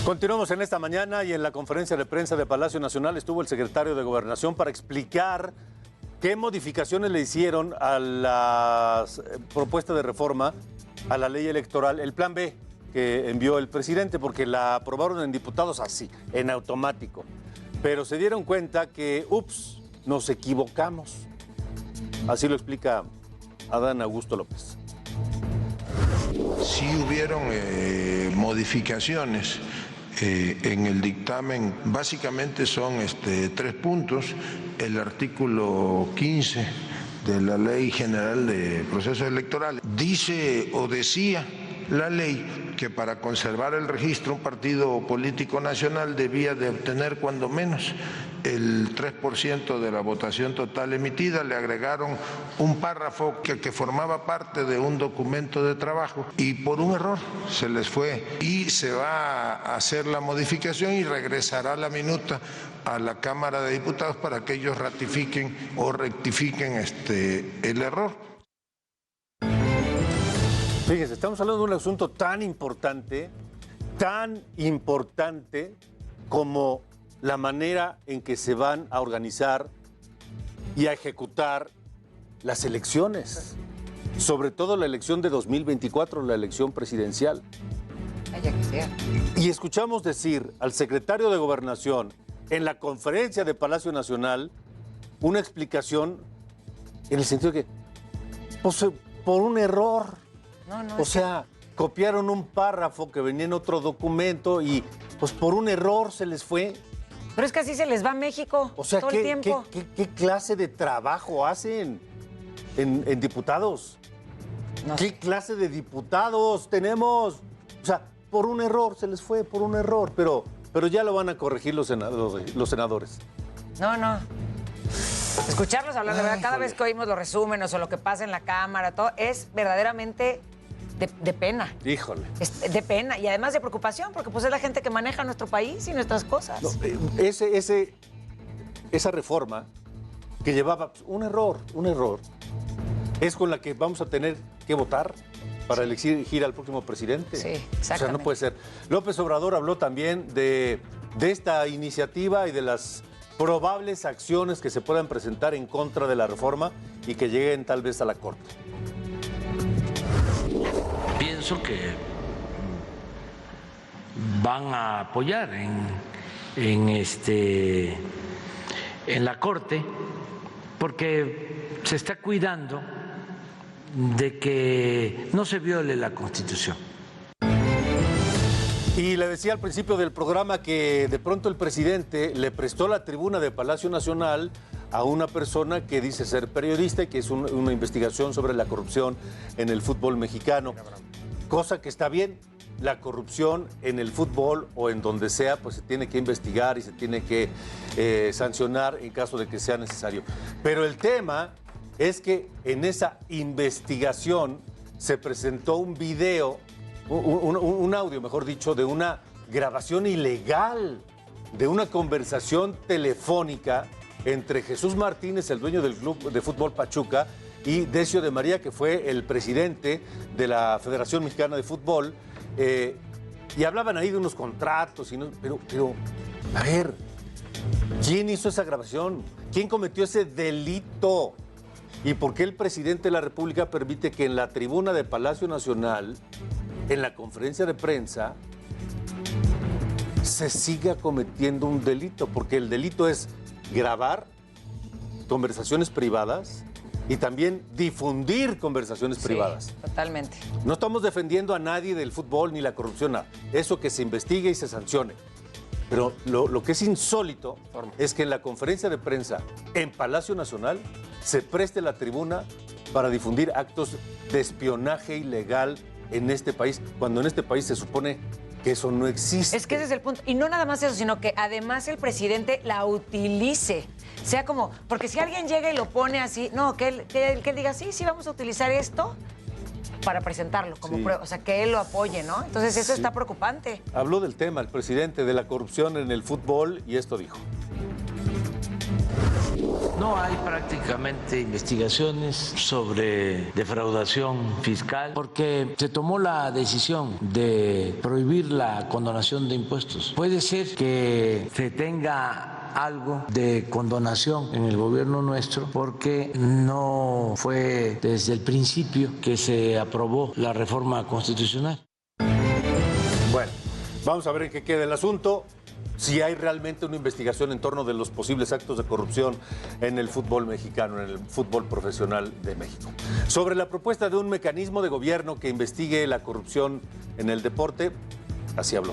Continuamos en esta mañana y en la conferencia de prensa de Palacio Nacional estuvo el secretario de Gobernación para explicar qué modificaciones le hicieron a la propuesta de reforma a la ley electoral, el plan B que envió el presidente, porque la aprobaron en diputados así, en automático. Pero se dieron cuenta que, nos equivocamos. Así lo explica Adán Augusto López. Sí hubieron modificaciones en el dictamen, básicamente son 3 puntos. El artículo 15 de la Ley General de Procesos Electorales dice o decía la ley que para conservar el registro un partido político nacional debía de obtener cuando menos el 3% de la votación total emitida. Le agregaron un párrafo que formaba parte de un documento de trabajo y por un error se les fue, y se va a hacer la modificación y regresará la minuta a la Cámara de Diputados para que ellos ratifiquen o rectifiquen el error. Fíjense, estamos hablando de un asunto tan importante como la manera en que se van a organizar y a ejecutar las elecciones, sobre todo la elección de 2024, la elección presidencial. Vaya que sea. Y escuchamos decir al secretario de Gobernación en la conferencia de Palacio Nacional una explicación en el sentido de que, pues, por un error. O sea, copiaron un párrafo que venía en otro documento y pues por un error se les fue. Pero es que así se les va a México todo el tiempo. ¿Qué clase de trabajo hacen en diputados? No sé. ¿Qué clase de diputados tenemos? O sea, por un error se les fue, por un error, pero ya lo van a corregir los senadores. No. Escucharlos hablar, de verdad, cada vez que oímos los resúmenes o lo que pasa en la Cámara, todo, es verdaderamente de pena. Híjole. Es de pena y además de preocupación, porque pues es la gente que maneja nuestro país y nuestras cosas. No, esa reforma que llevaba un error, es con la que vamos a tener que votar para elegir al próximo presidente. Sí, exactamente. O sea, no puede ser. López Obrador habló también de esta iniciativa y de las probables acciones que se puedan presentar en contra de la reforma y que lleguen tal vez a la Corte. Pienso que van a apoyar en la Corte porque se está cuidando de que no se viole la Constitución. Y le decía al principio del programa que de pronto el presidente le prestó la tribuna de Palacio Nacional a una persona que dice ser periodista y que es una investigación sobre la corrupción en el fútbol mexicano. Cosa que está bien. La corrupción en el fútbol o en donde sea, pues se tiene que investigar y se tiene que sancionar en caso de que sea necesario. Pero el tema es que en esa investigación se presentó un video, un audio, mejor dicho, de una grabación ilegal, de una conversación telefónica entre Jesús Martínez, el dueño del club de fútbol Pachuca, y Decio de María, que fue el presidente de la Federación Mexicana de Fútbol, y hablaban ahí de unos contratos, pero, a ver, ¿quién hizo esa grabación? ¿Quién cometió ese delito? ¿Y por qué el presidente de la República permite que en la tribuna de Palacio Nacional, en la conferencia de prensa, se siga cometiendo un delito? Porque el delito es grabar conversaciones privadas y también difundir conversaciones privadas. Totalmente. No estamos defendiendo a nadie del fútbol ni la corrupción, nada. Eso que se investigue y se sancione. Pero lo que es insólito es que en la conferencia de prensa en Palacio Nacional se preste la tribuna para difundir actos de espionaje ilegal en este país, cuando en este país se supone que eso no existe. Es que ese es el punto. Y no nada más eso, sino que además el presidente la utilice. Sea como, porque si alguien llega y lo pone así, no, que él diga, sí, vamos a utilizar esto para presentarlo como prueba. O sea, que él lo apoye, ¿no? Entonces eso está preocupante. Habló del tema el presidente de la corrupción en el fútbol y esto dijo. No hay prácticamente investigaciones sobre defraudación fiscal porque se tomó la decisión de prohibir la condonación de impuestos. Puede ser que se tenga algo de condonación en el gobierno nuestro porque no fue desde el principio que se aprobó la reforma constitucional. Bueno, vamos a ver en qué queda el asunto. Si hay realmente una investigación en torno de los posibles actos de corrupción en el fútbol mexicano, en el fútbol profesional de México. Sobre la propuesta de un mecanismo de gobierno que investigue la corrupción en el deporte, así habló.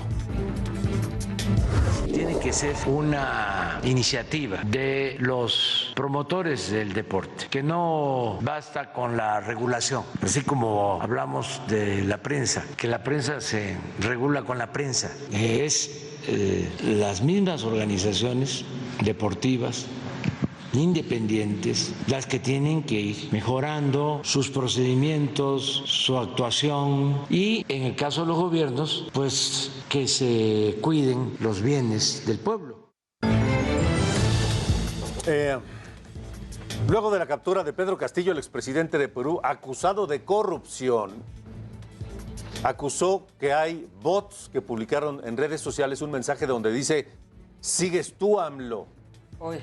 Tiene que ser una iniciativa de los promotores del deporte, que no basta con la regulación, así como hablamos de la prensa, que la prensa se regula con la prensa, es las mismas organizaciones deportivas independientes las que tienen que ir mejorando sus procedimientos, su actuación y en el caso de los gobiernos, pues que se cuiden los bienes del pueblo. Luego de la captura de Pedro Castillo, el expresidente de Perú, acusado de corrupción, acusó que hay bots que publicaron en redes sociales un mensaje donde dice, ¿sigues tú, AMLO? Uy.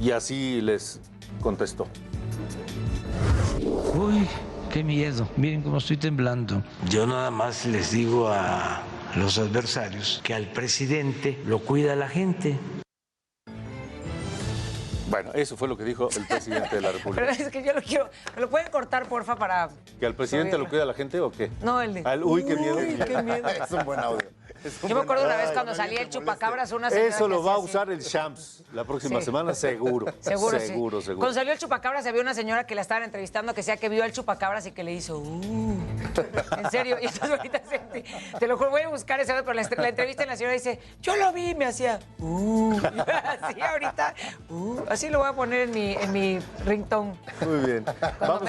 Y así les contestó. Uy, qué miedo. Miren cómo estoy temblando. Yo nada más les digo a los adversarios que al presidente lo cuida la gente. Bueno, eso fue lo que dijo el presidente de la República. Pero es que yo lo quiero. ¿Me lo pueden cortar, porfa, para. ¿Que al presidente lo cuida la gente o qué? No, el de. Uy, qué miedo. Qué miedo. Es un buen audio. Yo me acuerdo una vez cuando salía el chupacabras, una señora Eso lo que va a hacía usar el Shams la próxima Sí. semana, seguro. Seguro, sí. Seguro. Cuando salió el chupacabras había una señora que la estaban entrevistando que decía que vio al chupacabras y que le hizo En serio. Y entonces ahorita te lo juro, voy a buscar ese audio, pero la entrevista en la señora dice, yo lo vi, me hacía Así ahorita, así lo voy a poner en mi ringtone. Muy bien. Vamos a